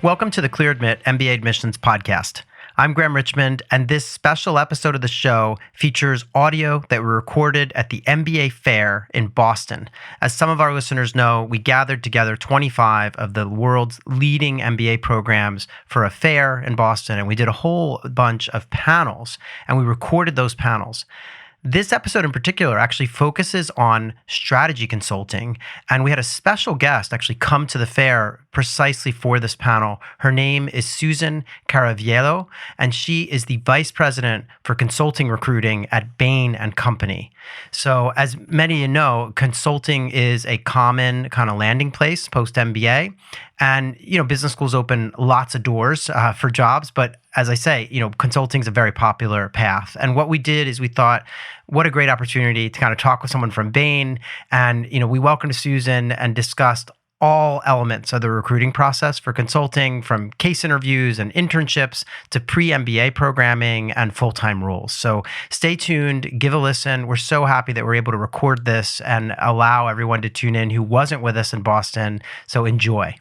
Welcome to the Clear Admit MBA Admissions Podcast. I'm Graham Richmond, and this special episode of the show features audio that we recorded at the MBA Fair in Boston. As some of our listeners know, we gathered together 25 of the world's leading MBA programs for a fair in Boston, and we did a whole bunch of panels, and we recorded those panels. This episode in particular actually focuses on strategy consulting, and we had a special guest actually come to the fair precisely for this panel. Her name is Susan Caraviello, and she is the Vice President for Consulting Recruiting at Bain and Company. So as many of you know, consulting is a common kind of landing place post-MBA, and business schools open lots of doors for jobs, but as I say, consulting is a very popular path. And what we did is we thought, what a great opportunity to kind of talk with someone from Bain. And, we welcomed Susan and discussed all elements of the recruiting process for consulting, from case interviews and internships to pre-MBA programming and full-time roles. So stay tuned, give a listen. We're so happy that we're able to record this and allow everyone to tune in who wasn't with us in Boston. So enjoy.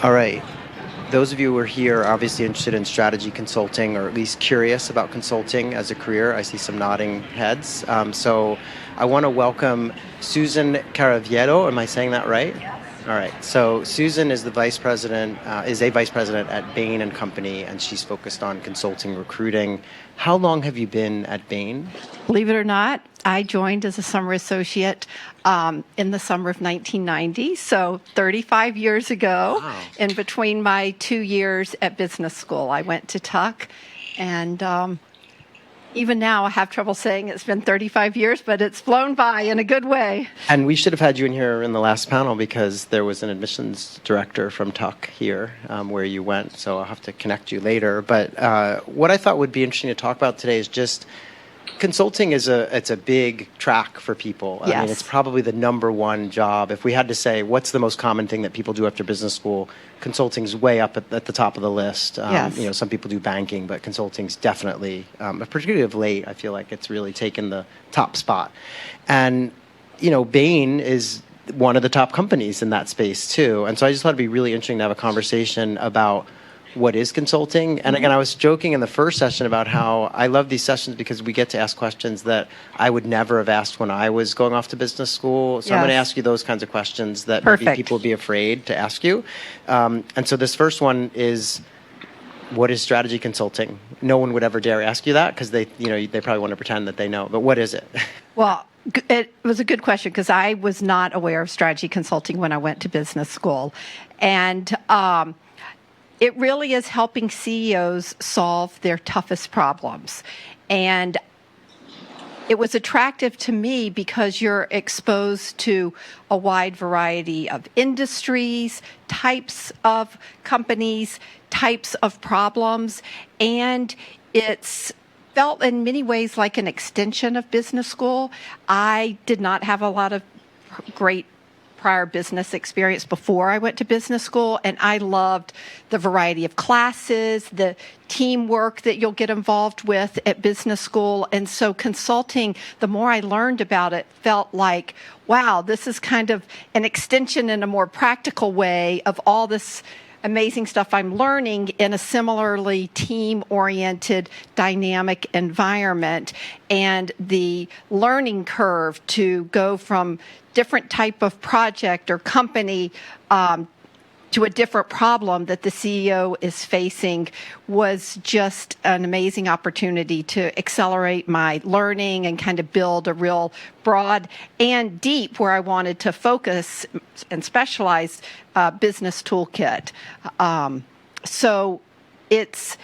All right. Those of you who are here are obviously interested in strategy consulting, or at least curious about consulting as a career. I see some nodding heads. So I want to welcome Susan Caraviello. Am I saying that right? Yes. All right. So Susan is a vice president at Bain and Company, and she's focused on consulting recruiting. How long have you been at Bain? Believe it or not, I joined as a summer associate in the summer of 1990, so 35 years ago. Wow. In between my 2 years at business school. I went to Tuck, and even now I have trouble saying it's been 35 years, but it's flown by in a good way. And we should have had you in here in the last panel because there was an admissions director from Tuck here where you went, so I'll have to connect you later. But what I thought would be interesting to talk about today is just consulting it's a big track for people. Yes. I mean, it's probably the number one job. If we had to say what's the most common thing that people do after business school, consulting's way up at the top of the list. Yes. Some people do banking, but consulting's definitely, particularly of late, I feel like it's really taken the top spot. And, Bain is one of the top companies in that space too. And so I just thought it'd be really interesting to have a conversation about what is consulting. And again, I was joking in the first session about how I love these sessions because we get to ask questions that I would never have asked when I was going off to business school. So I'm going to ask you those kinds of questions that maybe people would be afraid to ask you. And so this first one is, what is strategy consulting? No one would ever dare ask you that because they probably want to pretend that they know. But what is it? Well, it was a good question because I was not aware of strategy consulting when I went to business school. And it really is helping CEOs solve their toughest problems. And it was attractive to me because you're exposed to a wide variety of industries, types of companies, types of problems, and it's felt in many ways like an extension of business school. I did not have a lot of great prior business experience before I went to business school, and I loved the variety of classes, the teamwork that you'll get involved with at business school. And so consulting, the more I learned about it, felt like, wow, this is kind of an extension in a more practical way of all this amazing stuff I'm learning in a similarly team-oriented, dynamic environment. And the learning curve to go from different type of project or company to a different problem that the CEO is facing was just an amazing opportunity to accelerate my learning and kind of build a real broad and deep, where I wanted to focus and specialize, business toolkit. So it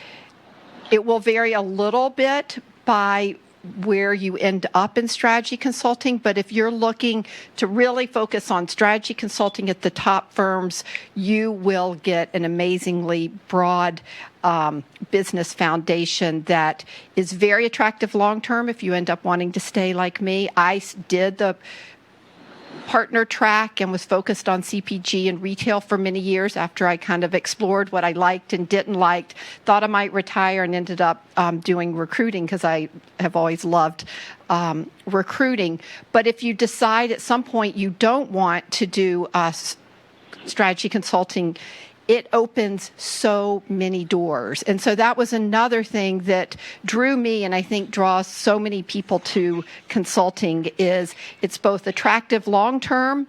will vary a little bit by where you end up in strategy consulting. But if you're looking to really focus on strategy consulting at the top firms, you will get an amazingly broad business foundation that is very attractive long-term if you end up wanting to stay like me. I did the partner track and was focused on CPG and retail for many years after I kind of explored what I liked and didn't like. Thought I might retire and ended up doing recruiting because I have always loved recruiting. But if you decide at some point you don't want to do strategy consulting, it opens so many doors. And so that was another thing that drew me, and I think draws so many people to consulting, is it's both attractive long-term.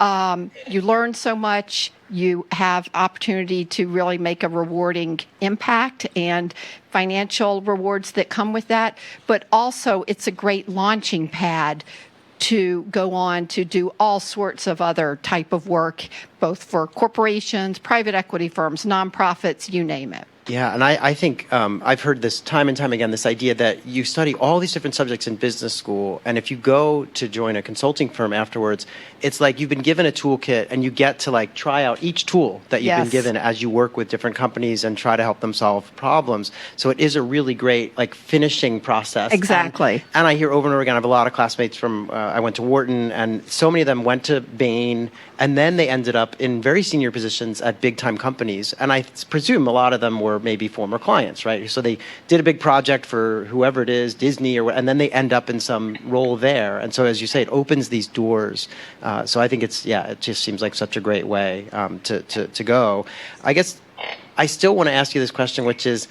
You learn so much. You have opportunity to really make a rewarding impact and financial rewards that come with that. But also it's a great launching pad to go on to do all sorts of other type of work, both for corporations, private equity firms, nonprofits, you name it. Yeah, and I think I've heard this time and time again, this idea that you study all these different subjects in business school, and if you go to join a consulting firm afterwards, it's like you've been given a toolkit and you get to like try out each tool that you've been given as you work with different companies and try to help them solve problems. So it is a really great like finishing process. Exactly. And I hear over and over again, I have a lot of classmates from, I went to Wharton, and so many of them went to Bain, and then they ended up in very senior positions at big time companies. And I presume a lot of them were maybe former clients, right? So they did a big project for whoever it is, Disney, and then they end up in some role there. And so, as you say, it opens these doors. So I think it just seems like such a great way to go. I guess I still want to ask you this question, which is,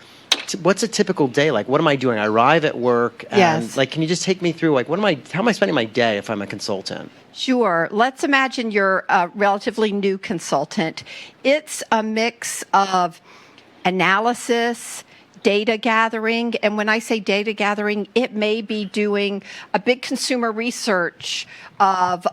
what's a typical day like? What am I doing? I arrive at work, and like, can you just take me through, like, how am I spending my day if I'm a consultant? Sure. Let's imagine you're a relatively new consultant. It's a mix of analysis, data gathering. And when I say data gathering, it may be doing a big consumer research of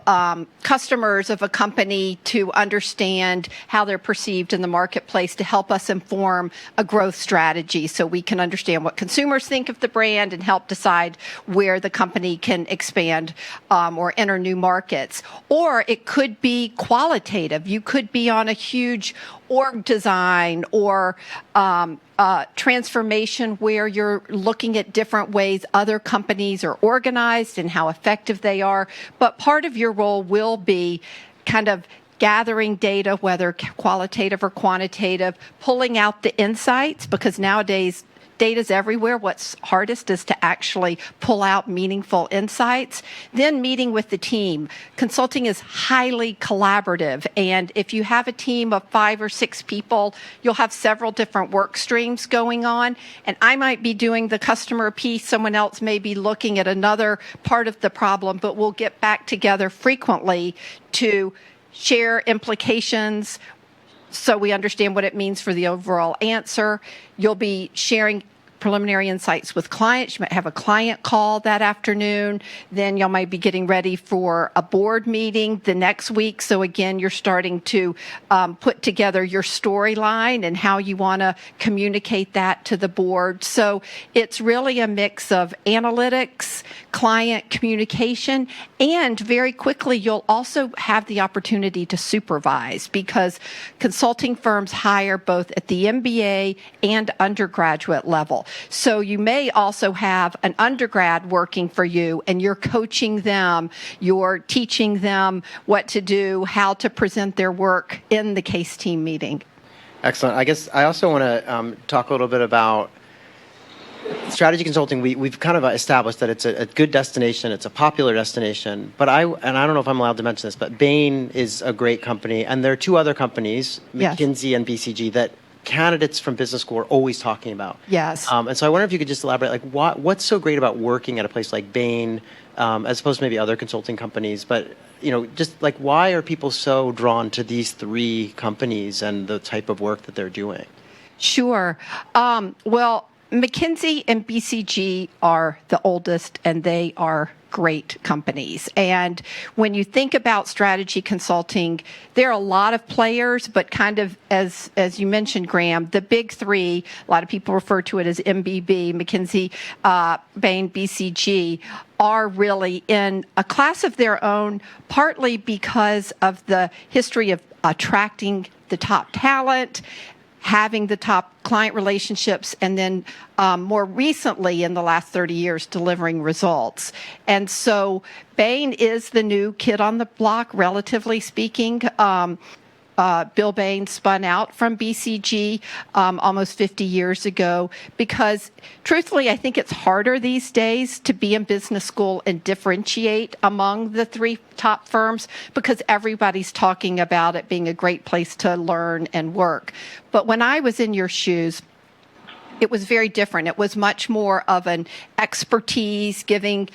customers of a company to understand how they're perceived in the marketplace to help us inform a growth strategy so we can understand what consumers think of the brand and help decide where the company can expand or enter new markets. Or it could be qualitative. You could be on a huge org design or transformation where you're looking at different ways other companies are organized and how effective they are. But part of your role will be kind of gathering data, whether qualitative or quantitative, pulling out the insights, because nowadays data's everywhere. What's hardest is to actually pull out meaningful insights. Then meeting with the team. Consulting is highly collaborative, and if you have a team of 5 or 6 people, you'll have several different work streams going on, and I might be doing the customer piece, someone else may be looking at another part of the problem, but we'll get back together frequently to share implications so we understand what it means for the overall answer. You'll be sharing preliminary insights with clients. You might have a client call that afternoon. Then you might be getting ready for a board meeting the next week. So again, you're starting to put together your storyline and how you want to communicate that to the board. So it's really a mix of analytics, client communication, and very quickly you'll also have the opportunity to supervise, because consulting firms hire both at the MBA and undergraduate level. So you may also have an undergrad working for you, and you're coaching them, you're teaching them what to do, how to present their work in the case team meeting. Excellent. I guess I also want to talk a little bit about strategy consulting. We've kind of established that it's a good destination, it's a popular destination, but I don't know if I'm allowed to mention this, but Bain is a great company, and there are 2 other companies, McKinsey and BCG, that candidates from business school are always talking about. Yes. And so I wonder if you could just elaborate, like, what's so great about working at a place like Bain, as opposed to maybe other consulting companies, but just like, why are people so drawn to these 3 companies and the type of work that they're doing? Sure. Well, McKinsey and BCG are the oldest, and they are great companies. And when you think about strategy consulting, there are a lot of players, but kind of as you mentioned, Graham, the big 3, a lot of people refer to it as MBB, McKinsey, Bain, BCG, are really in a class of their own, partly because of the history of attracting the top talent, having the top client relationships, and then more recently in the last 30 years delivering results. And so Bain is the new kid on the block, relatively speaking. Bill Bain spun out from BCG almost 50 years ago because, truthfully, I think it's harder these days to be in business school and differentiate among the three top firms because everybody's talking about it being a great place to learn and work. But when I was in your shoes, it was very different. It was much more of an expertise, giving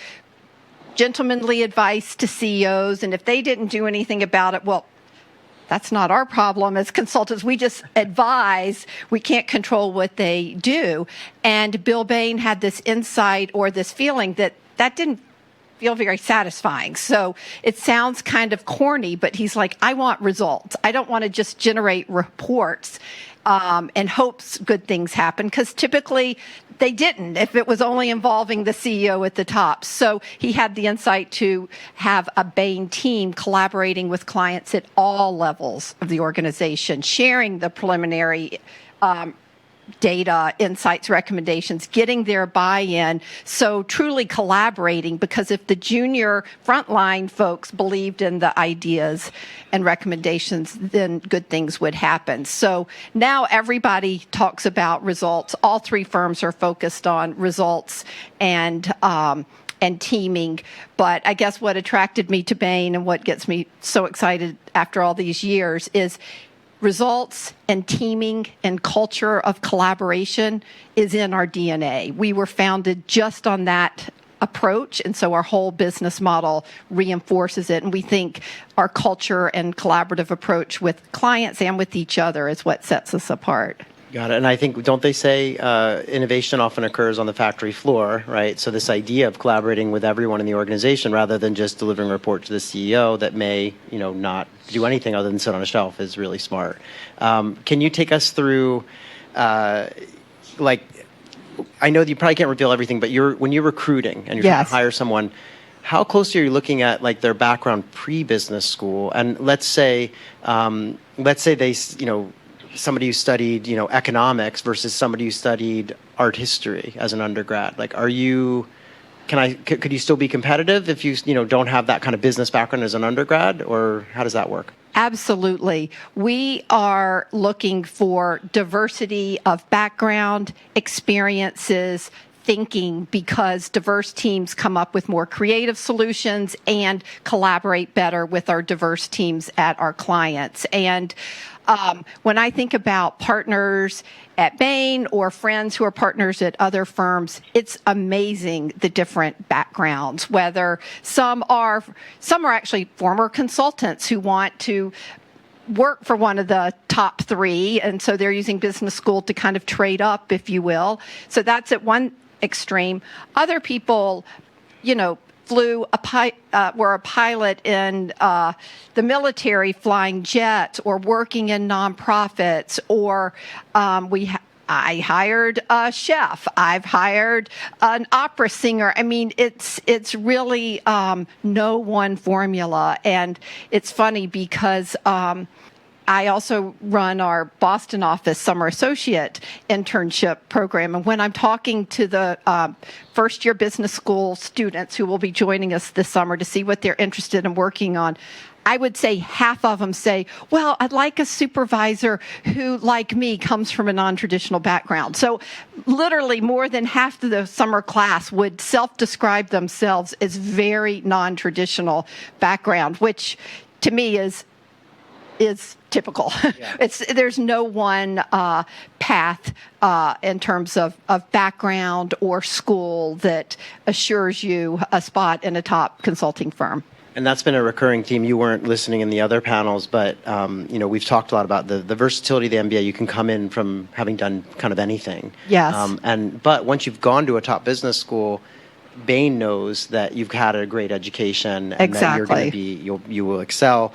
gentlemanly advice to CEOs, and if they didn't do anything about it, well, that's not our problem as consultants. We just advise. We can't control what they do. And Bill Bain had this insight or this feeling that didn't feel very satisfying. So it sounds kind of corny, but he's like, I want results. I don't want to just generate reports and hopes good things happen, because typically they didn't if it was only involving the CEO at the top. So he had the insight to have a Bain team collaborating with clients at all levels of the organization, sharing the preliminary data, insights, recommendations, getting their buy-in, so truly collaborating, because if the junior frontline folks believed in the ideas and recommendations, then good things would happen. So now everybody talks about results. All three firms are focused on results and teaming. But I guess what attracted me to Bain and what gets me so excited after all these years is results and teaming and culture of collaboration is in our DNA. We were founded just on that approach, and so our whole business model reinforces it. And we think our culture and collaborative approach with clients and with each other is what sets us apart. Got it. And I think, don't they say innovation often occurs on the factory floor, right? So this idea of collaborating with everyone in the organization rather than just delivering a report to the CEO that may, not do anything other than sit on a shelf is really smart. Can you take us through, I know that you probably can't reveal everything, but when you're recruiting and you're trying to hire someone, how closely are you looking at their background pre-business school? And let's say they, somebody who studied, economics versus somebody who studied art history as an undergrad. Could you still be competitive if you, don't have that kind of business background as an undergrad, or how does that work? Absolutely. We are looking for diversity of background, experiences, thinking, because diverse teams come up with more creative solutions and collaborate better with our diverse teams at our clients. And when I think about partners at Bain or friends who are partners at other firms, it's amazing the different backgrounds. Whether some are actually former consultants who want to work for one of the top three, and so they're using business school to kind of trade up, if you will. So that's at one extreme. Other people, were a pilot in the military flying jets or working in nonprofits, or I hired a chef. I've hired an opera singer. I mean, it's really no one formula. And it's funny because I also run our Boston office summer associate internship program. And when I'm talking to the first-year business school students who will be joining us this summer to see what they're interested in working on, I would say half of them say, well, I'd like a supervisor who, like me, comes from a non-traditional background. So literally more than half of the summer class would self-describe themselves as very non-traditional background, which to me is typical. Yeah. There's no one path in terms of background or school that assures you a spot in a top consulting firm. And that's been a recurring theme. You weren't listening in the other panels, but we've talked a lot about the versatility of the MBA. You can come in from having done kind of anything. Yes. But once you've gone to a top business school, Bain knows that you've had a great education and that you're going to you will excel.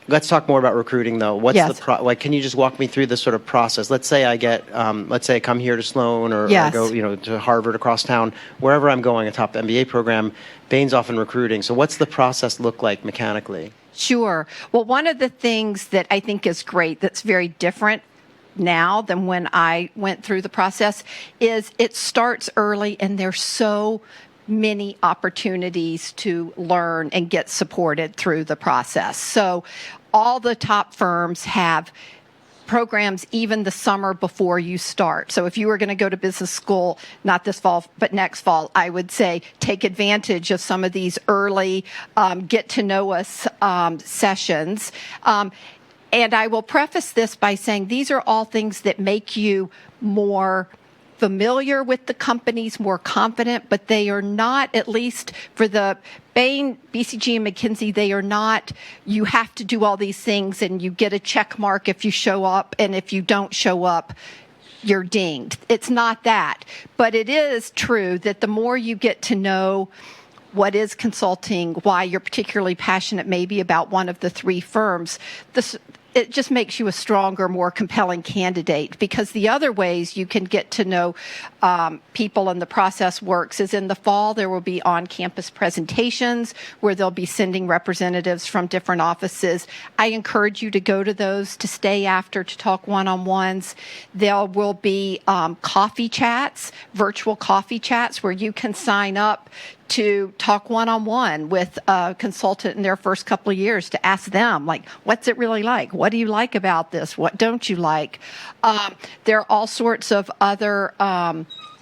Let's talk more about recruiting, though. What's the can you just walk me through the sort of process? Let's say I get, let's say I come here to Sloan or go, to Harvard across town, wherever I'm going, a top MBA program. Bain's often recruiting. So what's the process look like mechanically? Sure. Well, one of the things that I think is great, that's very different now than when I went through the process, is it starts early, and there's so many opportunities to learn and get supported through the process. So all the top firms have programs even the summer before you start. So if you were going to go to business school, not this fall, but next fall, I would say take advantage of some of these early get to know us sessions. And I will preface this by saying these are all things that make you more familiar with the companies, more confident, but they are not, at least for the Bain, BCG, and McKinsey, they are not, you have to do all these things and you get a check mark if you show up, and if you don't show up, you're dinged. It's not that. But it is true that the more you get to know what is consulting, why you're particularly passionate maybe about one of the three firms, it just makes you a stronger, more compelling candidate, because the other ways you can get to know people and the process works is in the fall there will be on-campus presentations where they'll be sending representatives from different offices. I encourage you to go to those, to stay after, to talk one-on-ones. There will be coffee chats, virtual coffee chats, where you can sign up to talk one-on-one with a consultant in their first couple of years to ask them, like, what's it really like? What do you like about this? What don't you like? There are all sorts of other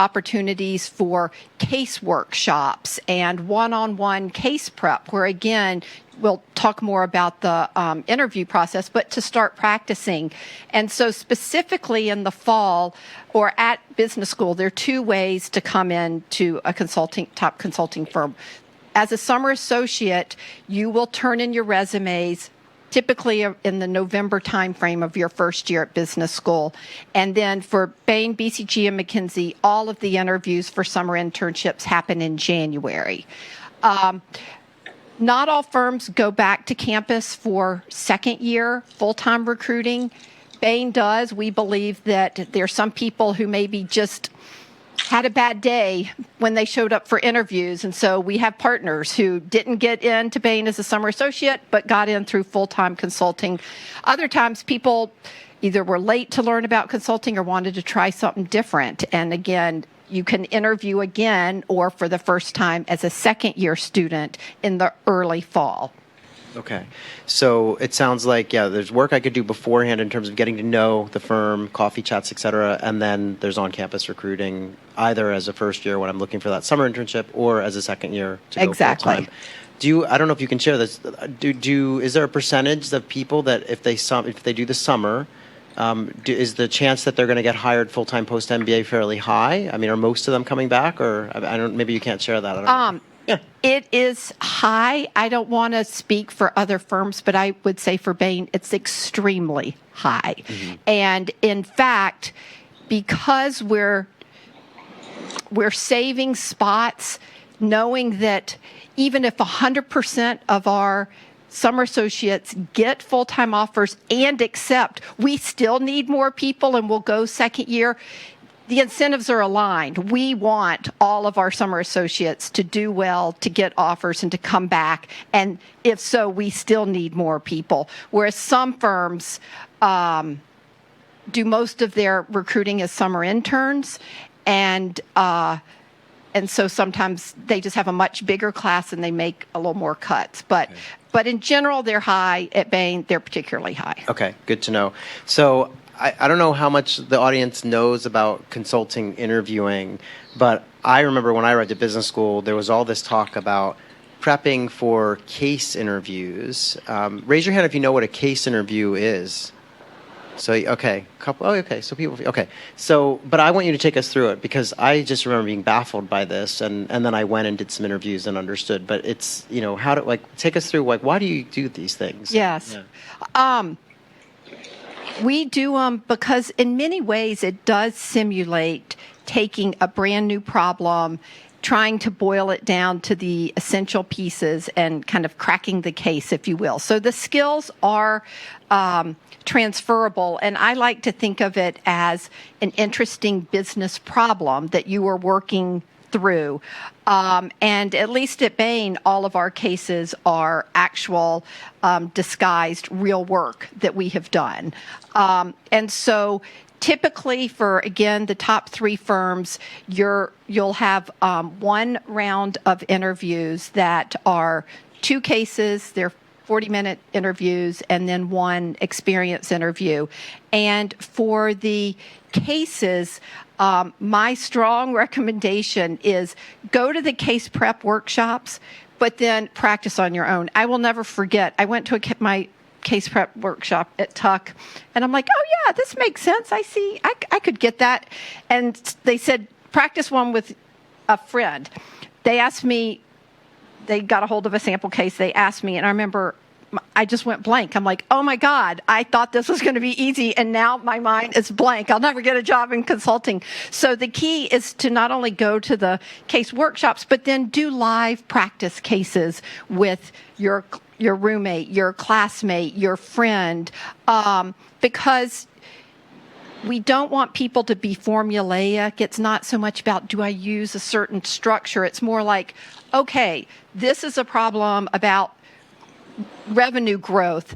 opportunities for case workshops and one-on-one case prep, where, again, we'll talk more about the interview process, but to start practicing. And so specifically in the fall or at business school, there are two ways to come into a top consulting firm. As a summer associate, you will turn in your resumes typically in the November timeframe of your first year at business school. And then for Bain, BCG, and McKinsey, all of the interviews for summer internships happen in January. Not all firms go back to campus for second year full-time recruiting. Bain does. We believe that there are some people who maybe just had a bad day when they showed up for interviews. And so we have partners who didn't get into Bain as a summer associate, but got in through full-time consulting. Other times people either were late to learn about consulting or wanted to try something different. And again, you can interview again or for the first time as a second-year student in the early fall. Okay. So it sounds like, there's work I could do beforehand in terms of getting to know the firm, coffee chats, et cetera, and then there's on-campus recruiting, either as a first year when I'm looking for that summer internship or as a second year to go Exactly. full-time. I don't know if you can share this, is there a percentage of people that if they do the summer, is the chance that they're going to get hired full-time post-MBA fairly high? I mean, are most of them coming back, or maybe you can't share that. I don't know. It is high. I don't want to speak for other firms, but I would say for Bain, it's extremely high. Mm-hmm. And in fact, because we're saving spots, knowing that even if 100% of our summer associates get full-time offers and accept, we still need more people and we'll go second year. The incentives are aligned. We want all of our summer associates to do well, to get offers, and to come back. And if so, we still need more people. Whereas some firms do most of their recruiting as summer interns, and so sometimes they just have a much bigger class and they make a little more cuts. But in general, they're high. At Bain, they're particularly high. Okay, good to know. So I don't know how much the audience knows about consulting interviewing, but I remember when I went to business school, there was all this talk about prepping for case interviews. Raise your hand if you know what a case interview is. So, okay. So people, okay. So, but I want you to take us through it, because I just remember being baffled by this, and then I went and did some interviews and understood. But it's, take us through, why do you do these things? Yes. Yeah. We do them because in many ways it does simulate taking a brand new problem, trying to boil it down to the essential pieces and kind of cracking the case, if you will. So the skills are transferable, and I like to think of it as an interesting business problem that you are working through. And at least at Bain, all of our cases are actual disguised real work that we have done. And so typically for, again, the top three firms, you'll have one round of interviews that are two cases. They're 40-minute interviews and then one experience interview. And for the cases, my strong recommendation is go to the case prep workshops, but then practice on your own. I will never forget, I went to my case prep workshop at Tuck, and I'm like, oh yeah, this makes sense. I see, I could get that. And they said, practice one with a friend. They asked me, they got a hold of a sample case, they asked me, and I remember I just went blank. I'm like, oh my God, I thought this was going to be easy, and now my mind is blank. I'll never get a job in consulting. So the key is to not only go to the case workshops, but then do live practice cases with your roommate, your classmate, your friend, because we don't want people to be formulaic. It's not so much about, do I use a certain structure? It's more like, okay, this is a problem about revenue growth.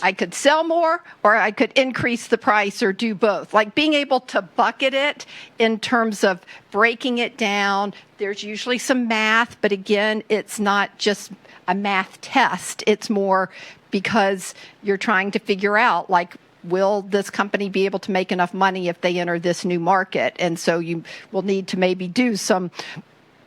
I could sell more, or I could increase the price, or do both. Like being able to bucket it in terms of breaking it down. There's usually some math, but again, it's not just a math test. It's more because you're trying to figure out, like, will this company be able to make enough money if they enter this new market? And so you will need to maybe do some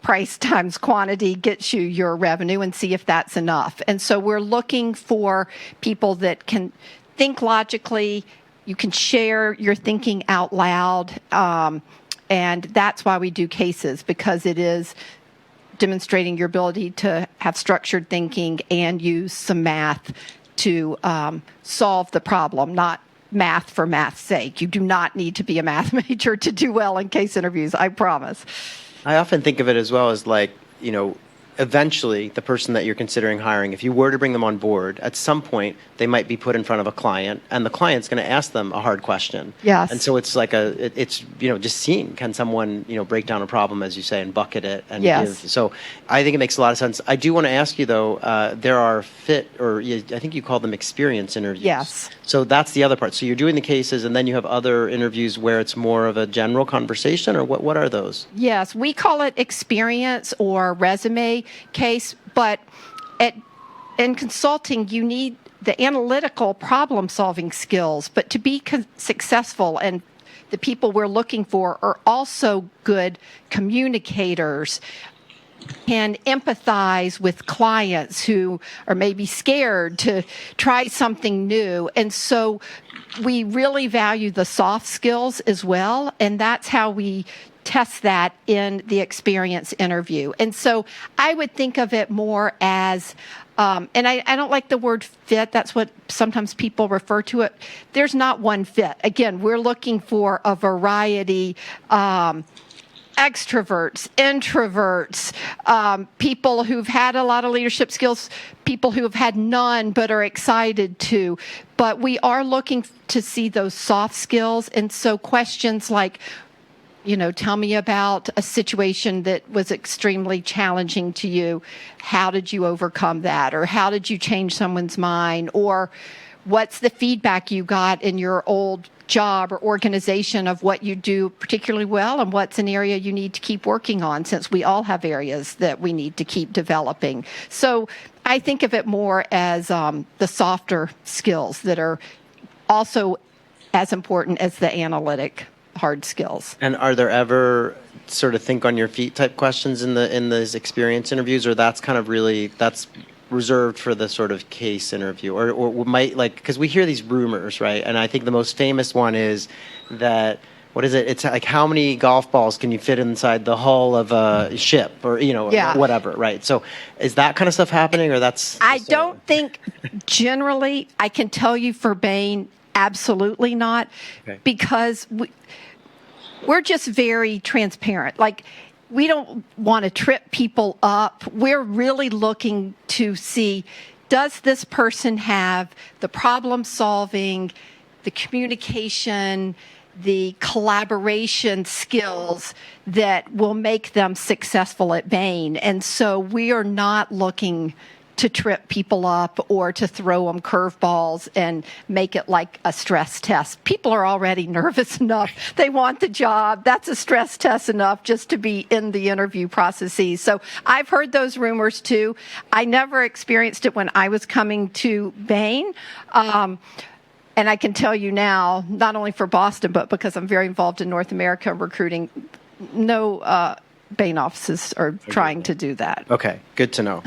price times quantity gets you your revenue and see if that's enough. And so we're looking for people that can think logically. You can share your thinking out loud. And that's why we do cases, because it is demonstrating your ability to have structured thinking and use some math to solve the problem, not math for math's sake. You do not need to be a math major to do well in case interviews, I promise. I often think of it as well as like, eventually the person that you're considering hiring, if you were to bring them on board, at some point they might be put in front of a client, and the client's going to ask them a hard question. Yes. And so it's like just seeing, can someone, break down a problem, as you say, and bucket it and Yes. give. So I think it makes a lot of sense. I do want to ask you though, there are I think you call them experience interviews. Yes. So that's the other part. So you're doing the cases, and then you have other interviews where it's more of a general conversation, or what are those? Yes, we call it experience or resume case, but in consulting, you need the analytical problem-solving skills, but to be successful, and the people we're looking for are also good communicators, can empathize with clients who are maybe scared to try something new. And so we really value the soft skills as well, and that's how we test that in the experience interview. And so I would think of it more as, and I don't like the word fit. That's what sometimes people refer to it. There's not one fit. Again, we're looking for a variety, extroverts, introverts, people who've had a lot of leadership skills, people who have had none but are excited to. But we are looking to see those soft skills. And so questions like, tell me about a situation that was extremely challenging to you. How did you overcome that? Or how did you change someone's mind? Or what's the feedback you got in your old job or organization of what you do particularly well, and what's an area you need to keep working on, since we all have areas that we need to keep developing. So I think of it more as the softer skills that are also as important as the analytic hard skills. And are there ever sort of think on your feet type questions in those experience interviews, or that's kind of that's reserved for the sort of case interview, or might, like, because we hear these rumors, right? And I think the most famous one is that, what is it? It's like, how many golf balls can you fit inside the hull of a ship, or Yeah. or whatever, right? So is that kind of stuff happening, or that's? I don't think generally, I can tell you for Bain, absolutely not, Okay. because we're just very transparent. Like, we don't want to trip people up. We're really looking to see, does this person have the problem solving, the communication, the collaboration skills that will make them successful at Bain? And so we are not looking to trip people up or to throw them curveballs and make it like a stress test. People are already nervous enough. They want the job. That's a stress test enough just to be in the interview processes. So I've heard those rumors too. I never experienced it when I was coming to Bain. And I can tell you now, not only for Boston, but because I'm very involved in North America recruiting, no Bain offices are trying to do that. Okay, good to know.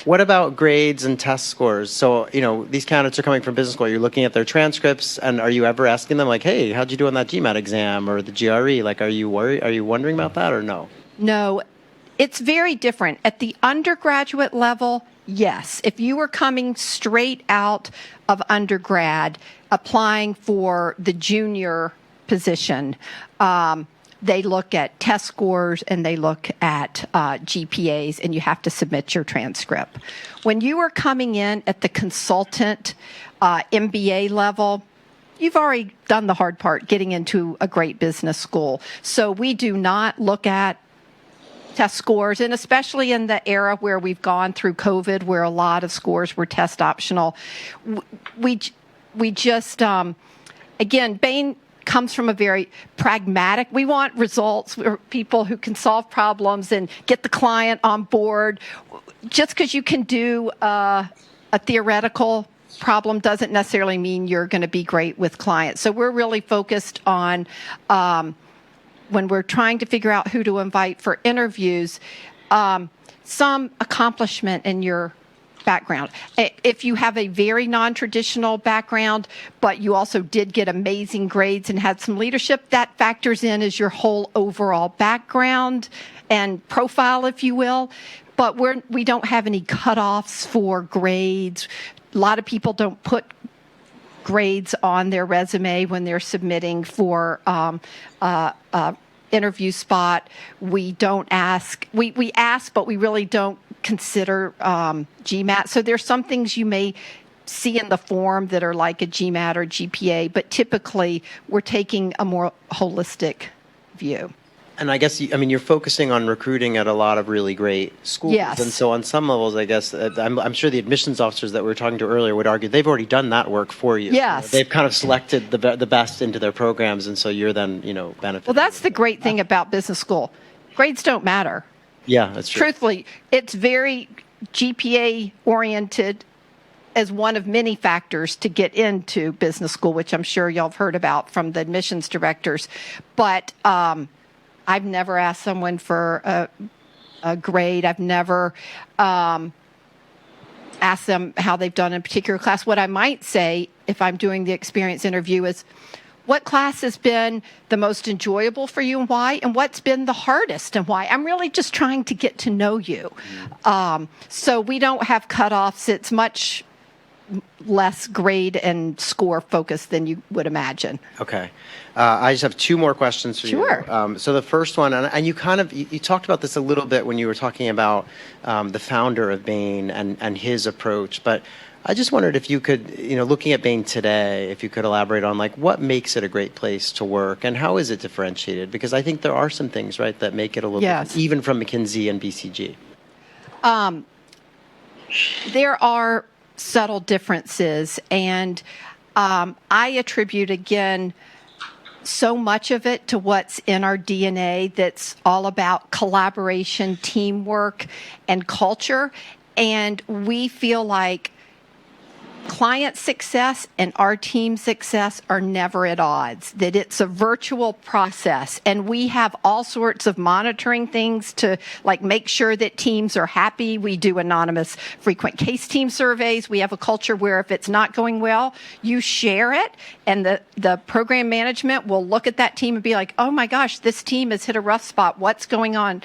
What about grades and test scores? So, these candidates are coming from business school. You're looking at their transcripts, and are you ever asking them, like, hey, how'd you do on that GMAT exam or the GRE? Like, are you wondering about that or no? No, it's very different. At the undergraduate level, yes. If you were coming straight out of undergrad, applying for the junior position, they look at test scores and they look at GPAs, and you have to submit your transcript. When you are coming in at the consultant MBA level, you've already done the hard part, getting into a great business school. So we do not look at test scores, and especially in the era where we've gone through COVID, where a lot of scores were test optional, we just, again, Bain comes from a very pragmatic, we want results, we're people who can solve problems and get the client on board. Just because you can do a theoretical problem doesn't necessarily mean you're going to be great with clients. So we're really focused on when we're trying to figure out who to invite for interviews, some accomplishment in your background. If you have a very non-traditional background, but you also did get amazing grades and had some leadership, that factors in as your whole overall background and profile, if you will. But we don't have any cutoffs for grades. A lot of people don't put grades on their resume when they're submitting for interview spot. We don't ask. We ask, but we really don't consider GMAT. So there's some things you may see in the form that are like a GMAT or GPA, but typically we're taking a more holistic view. And I guess, you're focusing on recruiting at a lot of really great schools. Yes. And so on some levels, I guess, I'm sure the admissions officers that we were talking to earlier would argue they've already done that work for you. Yes. They've kind of selected the best into their programs, and so you're then, benefiting. Well, that's the great thing about business school. Grades don't matter. Yeah, that's true. Truthfully, it's very GPA oriented as one of many factors to get into business school, which I'm sure y'all have heard about from the admissions directors. But I've never asked someone for a grade. I've never asked them how they've done in a particular class. What I might say if I'm doing the experience interview is, what class has been the most enjoyable for you and why? And what's been the hardest and why? I'm really just trying to get to know you. So we don't have cutoffs. It's much less grade and score focused than you would imagine. Okay. I just have two more questions for you. Sure. So the first one, and you you talked about this a little bit when you were talking about the founder of Bain and his approach, but I just wondered if you could, looking at Bain today, if you could elaborate on what makes it a great place to work and how is it differentiated? Because I think there are some things, right, that make it a little different, even from McKinsey and BCG. There are subtle differences, and I attribute, again, so much of it to what's in our DNA that's all about collaboration, teamwork, and culture. And we feel like client success and our team success are never at odds, that it's a virtual process. And we have all sorts of monitoring things to make sure that teams are happy. We do anonymous frequent case team surveys. We have a culture where if it's not going well, you share it. And the program management will look at that team and be like, oh my gosh, this team has hit a rough spot. What's going on?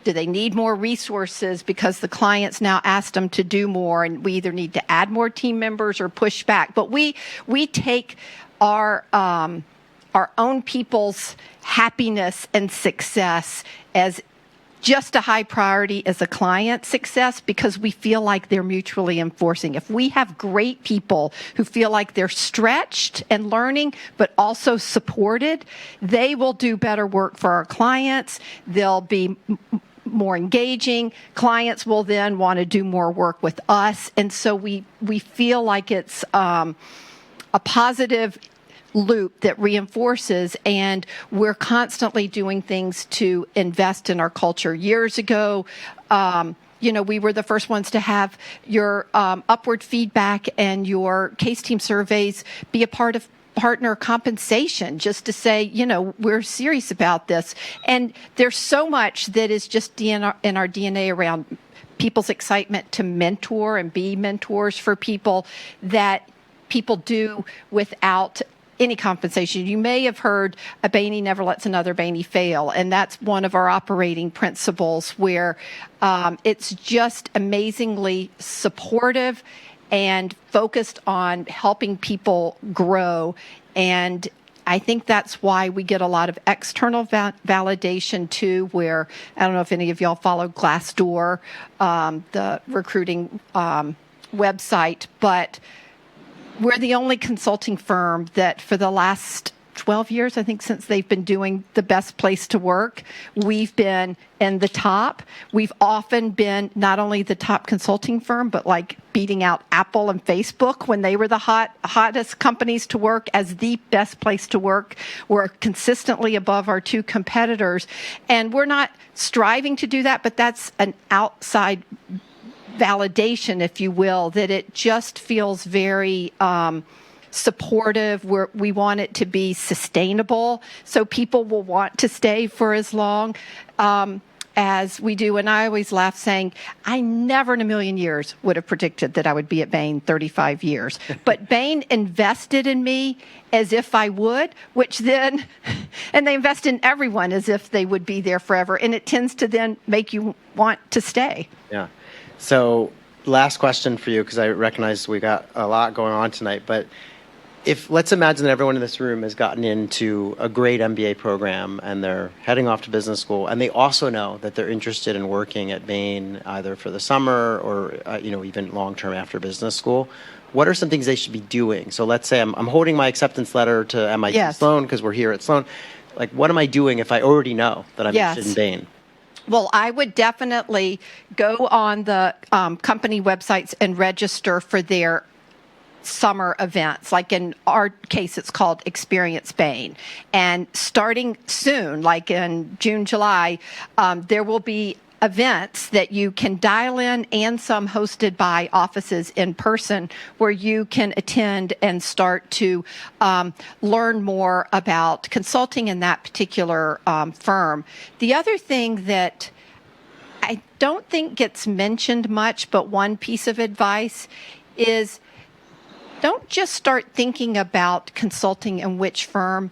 Do they need more resources because the clients now asked them to do more, and we either need to add more team members or push back? But we take our own people's happiness and success as just a high priority as a client success, because we feel like they're mutually enforcing. If we have great people who feel like they're stretched and learning, but also supported, they will do better work for our clients. They'll be more engaging. Clients will then want to do more work with us. And so we feel like it's a positive loop that reinforces, and we're constantly doing things to invest in our culture. Years ago, we were the first ones to have your upward feedback and your case team surveys be a part of partner compensation, just to say, we're serious about this. And there's so much that is just in our DNA around people's excitement to mentor and be mentors for people that people do without any compensation. You may have heard a Bainey never lets another Bainey fail, and that's one of our operating principles where it's just amazingly supportive and focused on helping people grow. And I think that's why we get a lot of external validation too, where, I don't know if any of y'all follow Glassdoor, the recruiting website, but we're the only consulting firm that for the last 12 years, I think, since they've been doing the best place to work, we've been in the top. We've often been not only the top consulting firm, but like beating out Apple and Facebook when they were the hottest companies to work as the best place to work. We're consistently above our two competitors. And we're not striving to do that, but that's an outside validation, if you will, that it just feels very supportive. We want it to be sustainable, so people will want to stay for as long as we do. And I always laugh saying, I never in a million years would have predicted that I would be at Bain 35 years. But Bain invested in me as if I would, and they invest in everyone as if they would be there forever. And it tends to then make you want to stay. Yeah. So last question for you, because I recognize we got a lot going on tonight, but let's imagine that everyone in this room has gotten into a great MBA program and they're heading off to business school, and they also know that they're interested in working at Bain either for the summer or even long-term after business school. What are some things they should be doing? So let's say I'm holding my acceptance letter to MIT Sloan because we're here at Sloan. Like, what am I doing if I already know that I'm interested in Bain? Well, I would definitely go on the company websites and register for their summer events. Like in our case, it's called Experience Bain. And starting soon, like in June, July, there will be events that you can dial in and some hosted by offices in person where you can attend and start to learn more about consulting in that particular firm. The other thing that I don't think gets mentioned much, but one piece of advice is don't just start thinking about consulting in which firm,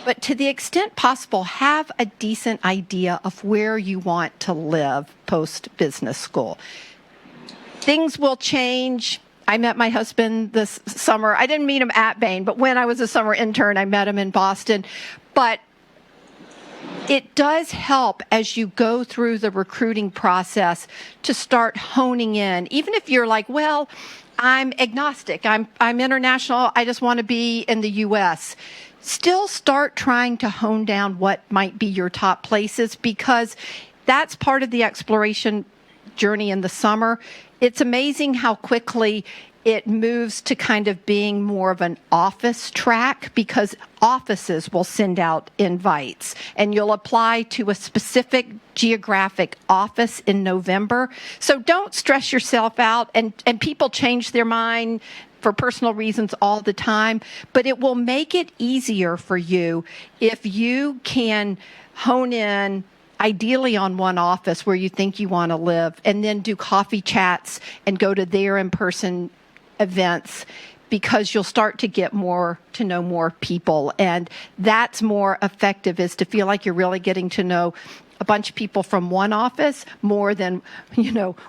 but to the extent possible, have a decent idea of where you want to live post-business school. Things will change. I met my husband this summer. I didn't meet him at Bain, but when I was a summer intern, I met him in Boston. But it does help as you go through the recruiting process to start honing in. Even if you're like, well, I'm agnostic, I'm international, I just want to be in the U.S., still start trying to hone down what might be your top places, because that's part of the exploration journey in the summer. It's amazing how quickly it moves to kind of being more of an office track, because offices will send out invites and you'll apply to a specific geographic office in November. So don't stress yourself out, and people change their mind for personal reasons all the time, but it will make it easier for you if you can hone in ideally on one office where you think you want to live, and then do coffee chats and go to their in-person events, because you'll start to get to know more people. And that's more effective, is to feel like you're really getting to know a bunch of people from one office more than,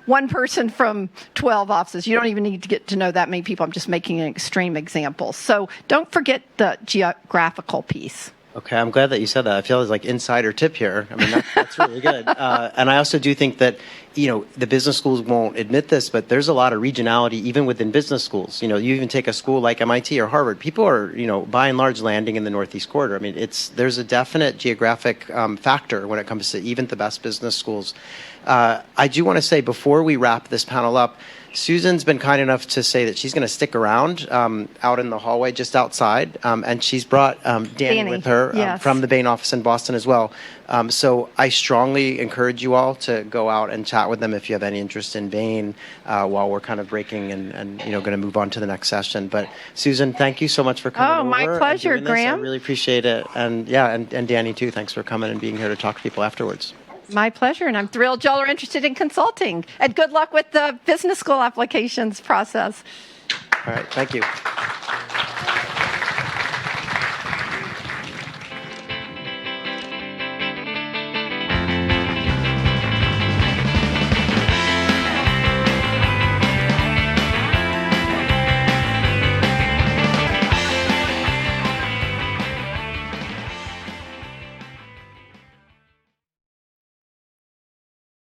one person from 12 offices. You don't even need to get to know that many people. I'm just making an extreme example. So don't forget the geographical piece. Okay, I'm glad that you said that. I feel it's like insider tip here. I mean, that's really good. And I also do think that, the business schools won't admit this, but there's a lot of regionality even within business schools. You even take a school like MIT or Harvard. People are, by and large landing in the Northeast Corridor. I mean, there's a definite geographic factor when it comes to even the best business schools. I do want to say before we wrap this panel up, Susan's been kind enough to say that she's going to stick around out in the hallway just outside, and she's brought Danny with her yes. from the Bain office in Boston as well. So I strongly encourage you all to go out and chat with them if you have any interest in Bain while we're kind of breaking and going to move on to the next session. But Susan, thank you so much for coming over. Oh, my pleasure, and doing this. Graham. I really appreciate it. And and Danny too. Thanks for coming and being here to talk to people afterwards. My pleasure, and I'm thrilled y'all are interested in consulting. And good luck with the business school applications process. All right, thank you.